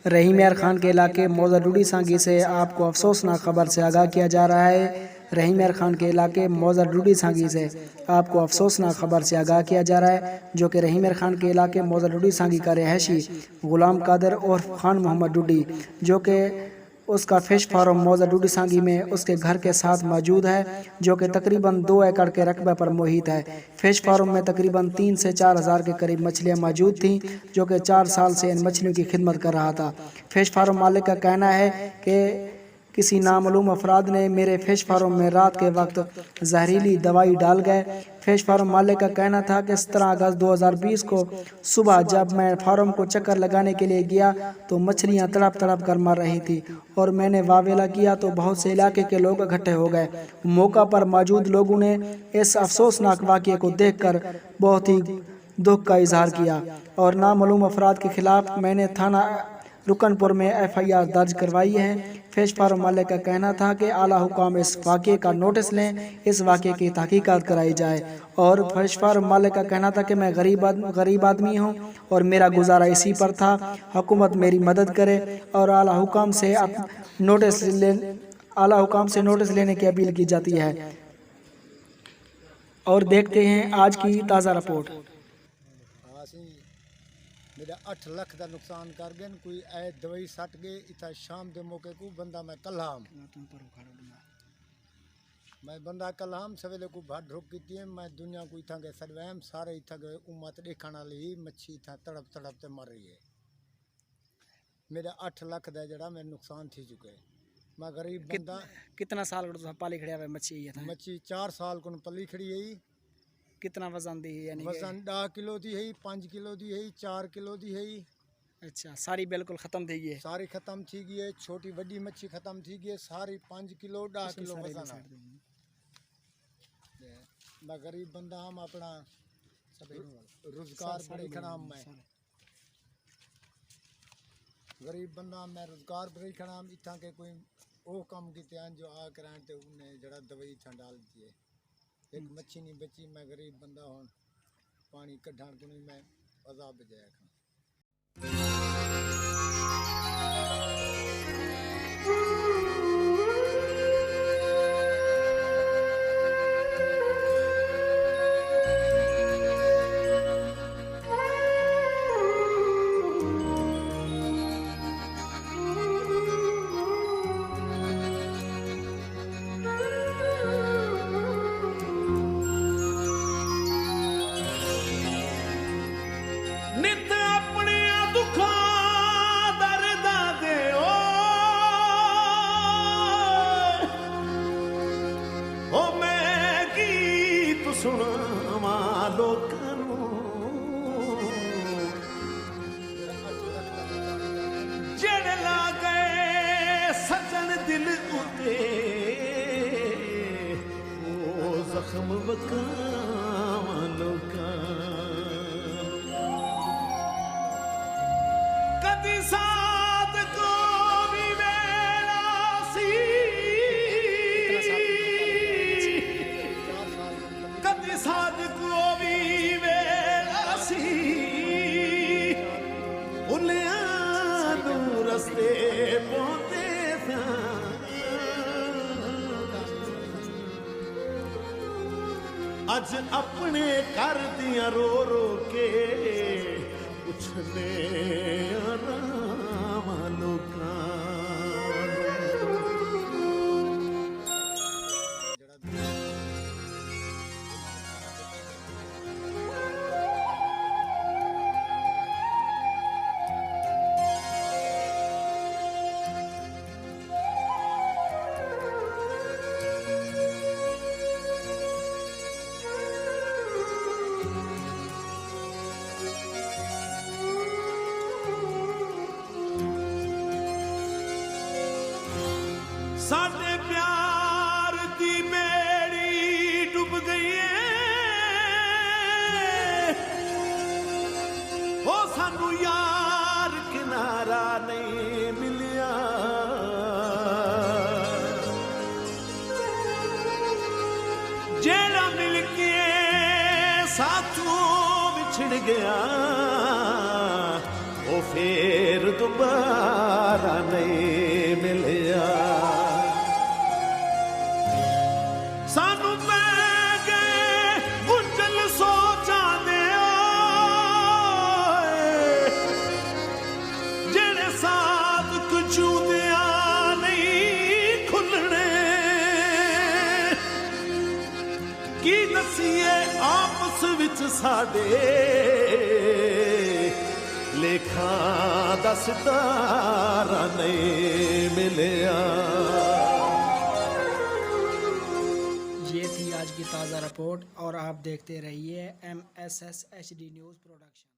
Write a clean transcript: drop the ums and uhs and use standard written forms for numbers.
रहीम यार खान के इलाके मौजा सांगी से आपको अफसोसनाक खबर से आगाह किया जा रहा है। रहीम यार खान के इलाके मौजा सांगी से आपको अफसोसनाक खबर से आगाह किया जा रहा है, जो कि रहीम यार खान के इलाके मौजा सांगी का रिहायशी गुलाम कादर और खान मोहम्मद डूडी, जो कि उसका फिश फार्म मौजा सांगी में उसके घर के साथ मौजूद है, जो कि तकरीबन 2 एकड़ के रकबे पर मुहित है। फिश फार्म में तकरीबन 3 से 4 हज़ार के करीब मछलियां मौजूद थीं, जो कि 4 साल से इन मछलियों की खिदमत कर रहा था। फिश फार्म मालिक का कहना है कि किसी नामालूम अफराद ने मेरे फिश फार्म में रात के वक्त जहरीली दवाई डाल गए। फिश फार्म मालिक का कहना था कि 17 अगस्त 2020 को सुबह जब मैं फार्म को चक्कर लगाने के लिए गया तो मछलियां तड़प तड़प कर मर रही थी और मैंने वावेला किया तो बहुत से इलाके के लोग इकट्ठे हो गए। मौका पर मौजूद लोगों ने इस अफसोसनाक वाक़ये को देखकर बहुत ही दुख का इजहार किया और नामालूम अफराद के खिलाफ मैंने थाना रुकनपुर में FIR दर्ज करवाई है। फिश फार्म मालिक का कहना था कि आला हुकाम इस वाक़ये का नोटिस लें, इस वाक़ये की तहकीकात कराई जाए। और फिश फार्म मालिक का कहना था कि मैं गरीब आदमी हूँ और मेरा गुजारा इसी पर था, हुकूमत मेरी मदद करे और आला हुकाम से नोटिस लेने की अपील की जाती है। और देखते हैं आज की ताज़ा रिपोर्ट। मेरा 8 लाख का नुकसान कर गए, कोई ऐ दवाई सट गए। इतना शाम के मौके को बंदा मैं कल्हाम सवेले को भाट ढोक की मैं दुनिया को इतना गए सरवैम सारे इतना गए उम्मत देखने वाली ही मच्छी इतना तड़प तड़प ते मर रही है। मेरा 8 लाख का जरा मेरा नुकसान थी चुके। मैं गरीब बंदा। कितना साल पाली खड़िया मच्छी 4 साल को पली खड़ी है। कितना वजन दी है? वजन 10 किलो दी है, 5 किलो दी है, 4 किलो दी है। अच्छा, सारी बिल्कुल खत्म थी गई? सारी खत्म थी गई है, छोटी बड़ी मच्छी खत्म थी गई, सारी 5 किलो 10 किलो वजन है। मैं गरीब बंदा हम अपना रोजगार बड़े खड़ा मैं गरीब बंदा मैं रोजगार बड़े खड़ा इतना के कोई वो कम किते जो आ कराए ते उन्हें जरा दवाई था डाल दी है। एक मच्छी नहीं बची। मैं गरीब बंदा हूँ पानी कढ़ाण को नहीं मैं अजाब बजाया खा। जड़ ला गए सजन दिल उते वो जख्म बकावा लोका कदी साथ को भी वेला सी कदी साथ को भी वेला सी रस्ते पहुंचे अज अपने कर दिया रो रो के पूछने आराम लोका साडे प्यार दी बेड़ी डूब गई है, ओ सानू यार किनारा नहीं मिलिया। जेड़ा मिल के साथों बिछड़ गया वो फिर दोबारा ਦਸੀਏ ਆਪਸ ਵਿੱਚ ਸਾਡੇ ਲੇਖਾਂ ਦਾ ਸਿਤਾਰਾ ਨਹੀਂ ਮਿਲਿਆ। ये थी आज की ताज़ा रिपोर्ट और आप देखते रहिए MSS HD न्यूज़ प्रोडक्शन।